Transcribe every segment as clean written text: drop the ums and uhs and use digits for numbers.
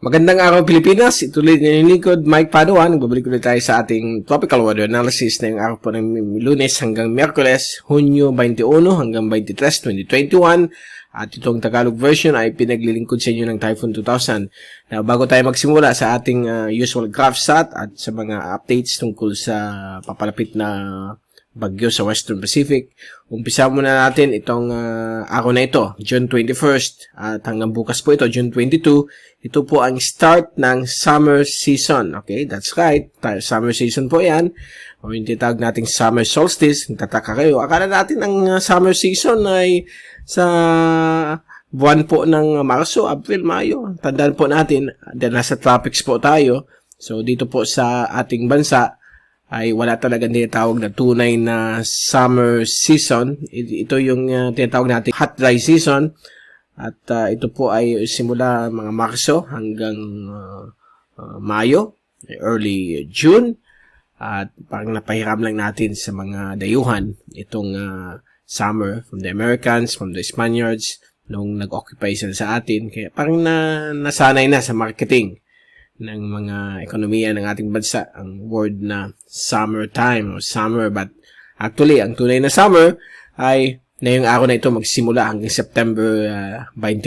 Magandang araw Pilipinas, ito ulit yung lingkod Mike Paduan. Babalik ulit tayo sa ating tropical weather analysis na yung araw po ng Lunes hanggang Miyerkules, Hunyo 21 hanggang 23, 2021. At itong Tagalog version ay pinaglilingkod sa inyo ng Typhoon 2000. Now, bago tayo magsimula sa ating usual GraphSat at sa mga updates tungkol sa papalapit na bagyo sa Western Pacific, umpisa muna natin itong araw na ito, June 21st, at hanggang bukas po ito, June 22. Ito po ang start ng summer season. Okay, that's right. Summer season po yan. O yung tinatawag nating summer solstice. Nagtataka kayo. Akala natin ang summer season ay sa buwan po ng Marso, April, Mayo. Tandaan po natin, dahil nasa tropics po tayo. So, dito po sa ating bansa, ay wala talagang tinatawag na tunay na summer season. Ito yung tinatawag natin hot dry season. At ito po ay simula mga Marso hanggang Mayo, early June. At parang napahiram lang natin sa mga dayuhan itong summer from the Americans, from the Spaniards, nung nag-occupy sila sa atin. Kaya parang nasanay na sa marketing ng mga ekonomiya ng ating bansa ang word na summertime o summer. But actually, ang tunay na summer ay ngayong araw na ito magsimula hanggang September 21.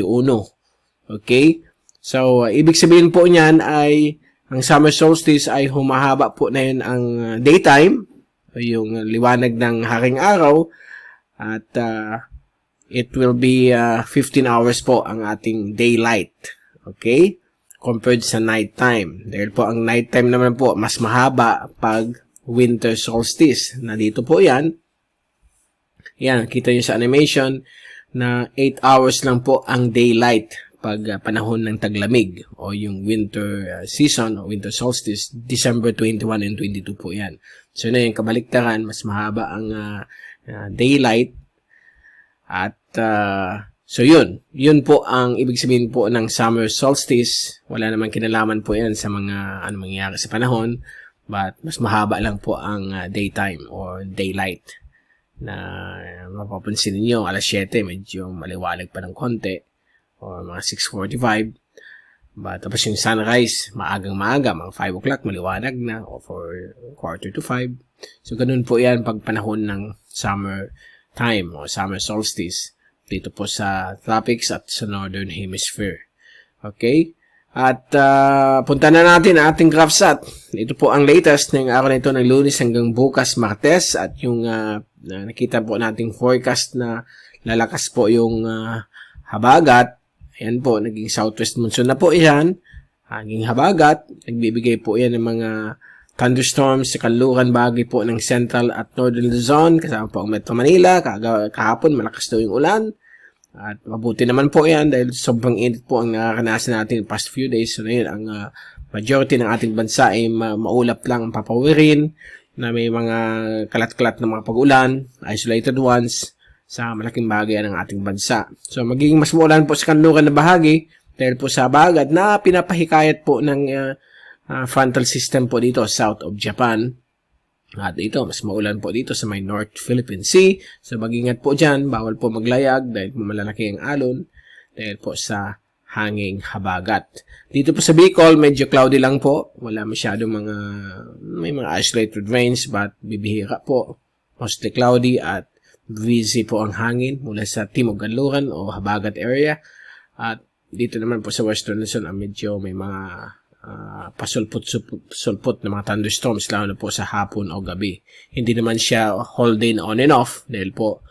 Okay? So, ibig sabihin po niyan ay ang summer solstice ay humahaba po na yun ang daytime, yung liwanag ng haring araw, at it will be 15 hours po ang ating daylight. Okay? Compared sa nighttime. Dahil po ang nighttime naman po mas mahaba pag winter solstice. Na dito po yan. Yan, kita nyo sa animation na 8 hours lang po ang daylight pag panahon ng taglamig o yung winter season o winter solstice, December 21 and 22 po yan. So na yung kabaliktaran, mas mahaba ang daylight at so yun po ang ibig sabihin po ng summer solstice. Wala naman kinalaman po yan sa mga ano mangyayari sa panahon, but mas mahaba lang po ang daytime or daylight. Na mapapansin niyo alas 7 medyo maliwanag pa ng konti o mga 6:45, but tapos yung sunrise maagang maaga, mga 5 o'clock maliwanag na o for 4:45. So ganun po yan pag panahon ng summer time o summer solstice dito po sa tropics at sa northern hemisphere. Okay? At punta na natin ang ating GraphSat. Ito po ang latest ng araw na ito ng Lunes hanggang bukas Martes, at yung nakita po nating forecast na lalakas po yung habagat. Ayan po, naging southwest monsoon na po yan. Naging habagat. Nagbibigay po yan ng mga thunderstorms sa kanluran bahagi po ng central at northern Luzon. Kasama po ang Metro Manila. Kahapon malakas daw yung ulan. At mabuti naman po yan dahil sobrang init po ang nakakanasan natin past few days. So na yun, ang majority ng ating bansa ay maulap lang ang papawirin na may mga kalat-kalat na mga pag-ulan, isolated ones, sa malaking bahagi ng ating bansa. So magiging mas maulan po sa kanluran na bahagi dahil po sa habagat na pinapahikayat po ng frontal system po dito south of Japan. At ito, mas maulan po dito sa may North Philippine Sea. So, mag-ingat po dyan. Bawal po maglayag dahil malalaki ang alon. Dahil po sa hanging habagat. Dito po sa Bicol, medyo cloudy lang po. Wala masyadong may mga isolated rains, but bibihira po. Mostly cloudy at breezy po ang hangin mula sa Timog Kanluran o habagat area. At dito naman po sa Western Luzon, medyo may mga pasulpot na mga thunderstorms lalo na po sa hapon o gabi. Hindi naman siya whole day on and off dahil po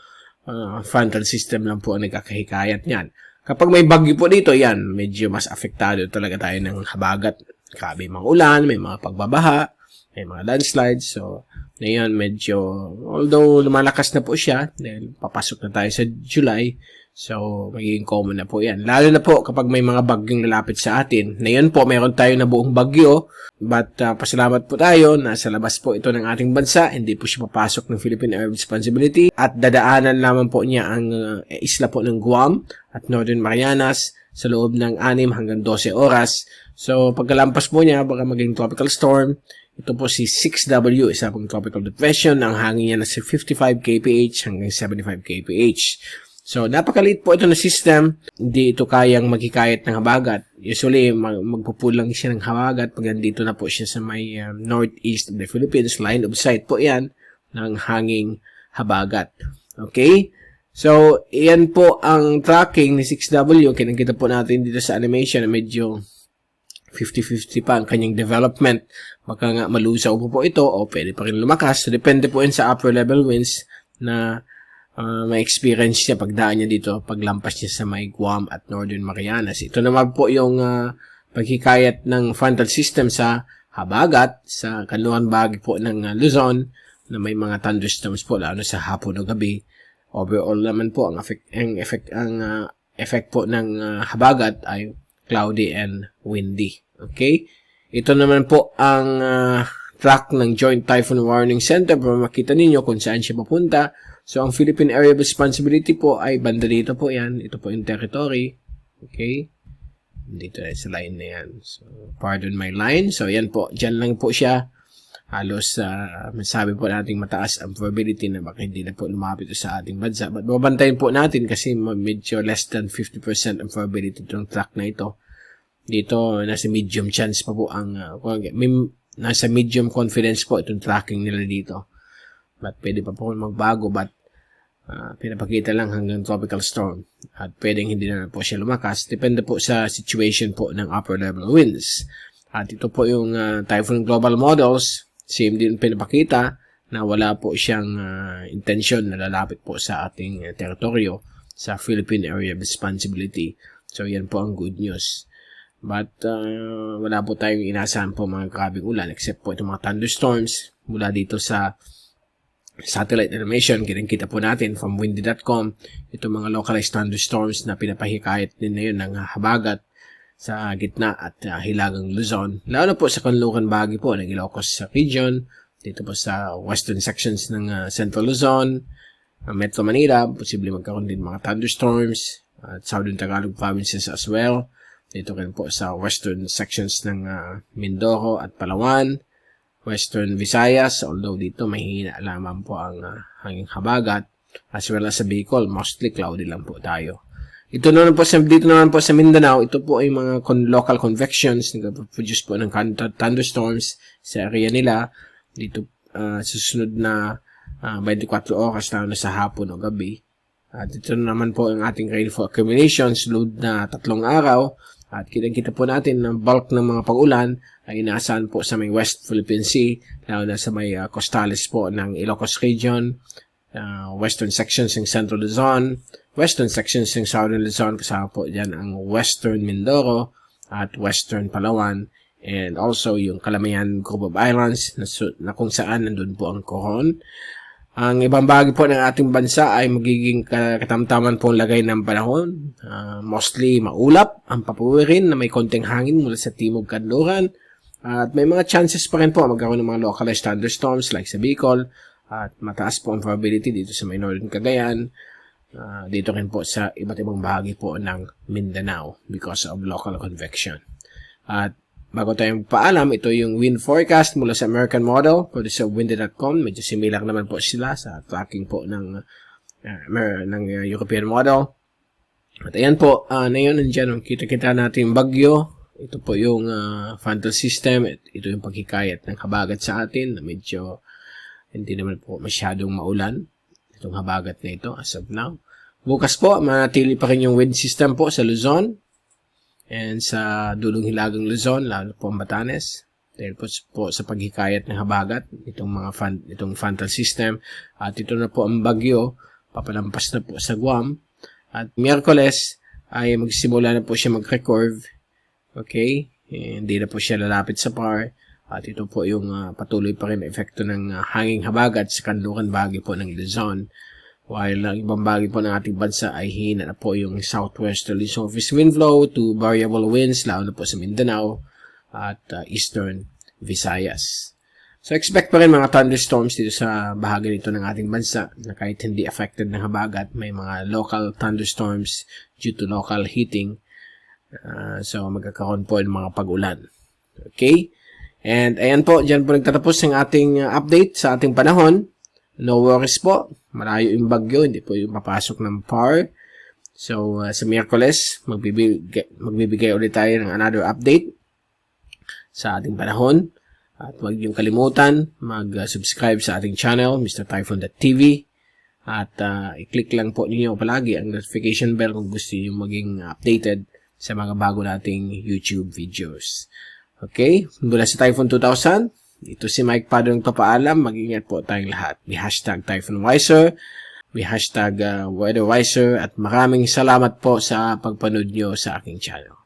frontal system lang po ang nagkakahikayat niyan. Kapag may bagyo po dito, yan, medyo mas apektado talaga tayo ng habagat. Grabe mga ulan, may mga pagbabaha, may mga landslides. So, ngayon medyo, although lumalakas na po siya dahil papasok na tayo sa July, so, magiging common na po yan. Lalo na po kapag may mga bagyong lalapit sa atin. Ngayon po, mayroon tayo na buong bagyo. But pasalamat po tayo. Nasa labas po ito ng ating bansa. Hindi po siya papasok ng Philippine Air Responsibility. At dadaanan lamang po niya ang isla po ng Guam at Northern Marianas sa loob ng 6 hanggang 12 oras. So, pagkalampas po niya, baka maging tropical storm. Ito po si 6W, isa pong tropical depression. Ang hangin niya na si 55 kph hanggang 75 kph. So, napakaliit po ito na system. Hindi ito kayang maghikayat ng habagat. Usually, magpupul lang siya ng habagat pag nandito na po siya sa may northeast of the Philippines. Line of sight po yan ng hanging habagat. Okay? So, iyan po ang tracking ni 6W. Kinakita po natin dito sa animation na medyo 50-50 pa ang kanyang development. Baka nga malusaw po ito o pwede pa rin lumakas. So, depende po yan sa upper level winds na may experience niya pagdaan niya dito, paglampas niya sa may Guam at Northern Marianas. Ito naman po yung paghikayat ng frontal system sa habagat, sa kanluran bahagi po ng Luzon, na may mga thunderstorms po, lalo sa hapon o gabi. Overall naman po, ang effect po ng habagat ay cloudy and windy. Okay? Ito naman po ang track ng Joint Typhoon Warning Center para makita ninyo kung saan siya papunta. So, ang Philippine Area of Responsibility po ay banda dito po yan. Ito po yung territory. Okay? Dito na sa line na yan. So, pardon my line. So, yan po. Diyan lang po siya. Halos, masabi po natin mataas ang probability na baka hindi na po lumapit sa ating bansa. But, babantayin po natin kasi medyo less than 50% ang probability itong track na ito. Dito, nasa medium chance pa po ang, nasa medium confidence po itong tracking nila dito. But pwede pa po magbago, but pinapakita lang hanggang tropical storm. At pwedeng hindi na po siya lumakas. Depende po sa situation po ng upper level winds. At ito po yung Typhoon Global Models. Same din pinapakita na wala po siyang intention na lalapit po sa ating teritoryo sa Philippine Area of Responsibility. So yan po ang good news. But wala po tayong inasahan po mga grabing ulan except po itong mga thunderstorms mula dito sa satellite animation. Kita po natin from windy.com itong mga localized thunderstorms na pinapahikayat din na yun ng habagat sa gitna at hilagang Luzon. Lalo po sa kanluran bahagi po ng Ilocos region, dito po sa western sections ng Central Luzon, Metro Manila, posible magkaroon din mga thunderstorms at Southern Tagalog provinces as well. Dito rin po sa western sections ng Mindoro at Palawan, Western Visayas, although dito mahina lamang po ang hanging habagat, as well as sa Bicol, mostly cloudy lang po tayo. Dito naman po sa Mindanao, ito po ay mga local convections, nag-produce po ng thunderstorms sa area nila. Dito susunod na 24 oras na sa hapon o gabi. At ito naman po ang ating rainfall accumulations, load na 3 araw. At kita po natin na bulk ng mga pag-ulan ay inaasahan po sa may West Philippine Sea, lalo na sa may costales po ng Ilocos region, western sections ng Central Luzon, western sections ng Southern Luzon, kasama po dyan ang Western Mindoro at Western Palawan, and also yung Calamayan Group of Islands na kung saan nandun po ang Coron. Ang ibang bahagi po ng ating bansa ay magiging katamtaman po ang lagay ng panahon. Mostly maulap, ang papuwirin na may konting hangin mula sa timog kanluran. At may mga chances pa rin po magkaroon ng mga localized thunderstorms like sa Bicol. At mataas po ang probability dito sa may Northern Cagayan. Dito rin po sa iba't ibang bahagi po ng Mindanao because of local convection. At bago tayong paalam, ito yung wind forecast mula sa American model, pwede sa windy.com. Medyo similar naman po sila sa tracking po ng European model. At ayan po, ngayon nandiyan, kita natin yung bagyo. Ito po yung frontal system. Ito yung paghikayat ng habagat sa atin na medyo hindi naman po masyadong maulan. Itong habagat na ito as of now. Bukas po, manatili pa rin yung wind system po sa Luzon. And sa dulong hilagang Luzon, lalo po ang Batanes, dahil po sa paghikayat ng habagat, itong frontal system, at ito na po ang bagyo, papalampas na po sa Guam, at Miyerkules ay magsimula na po siya mag-recurve, okay, hindi na po siya lalapit sa PAR, at ito po yung patuloy pa rin na epekto ng hanging habagat sa kanluran bahagi po ng Luzon. While ang ibang bagay po ng ating bansa ay hina na po yung southwesterly surface wind flow to variable winds, lalo na po sa Mindanao at eastern Visayas. So expect pa rin mga thunderstorms dito sa bahagi nito ng ating bansa na kahit hindi affected ng habagat, may mga local thunderstorms due to local heating. So magkakaroon po ng mga pag-ulan. Okay? And ayan po, dyan po nagtatapos ang ating update sa ating panahon. No worries po. Malayo yung bagyo, hindi po yung papasok ng PAR. So, sa Miyerkules, magbibigay ulit tayo ng another update sa ating panahon. At huwag niyong kalimutan, mag-subscribe sa ating channel, MrTyphoon.tv. At i-click lang po ninyo palagi ang notification bell kung gusto niyo maging updated sa mga bago nating YouTube videos. Okay? Mula sa Typhoon 2000, ito si Mike Pado ng papaalam. Mag-ingat po tayong lahat. May hashtag TyphoonWiser, may hashtag WeatherWiser, at maraming salamat po sa pagpanood nyo sa aking channel.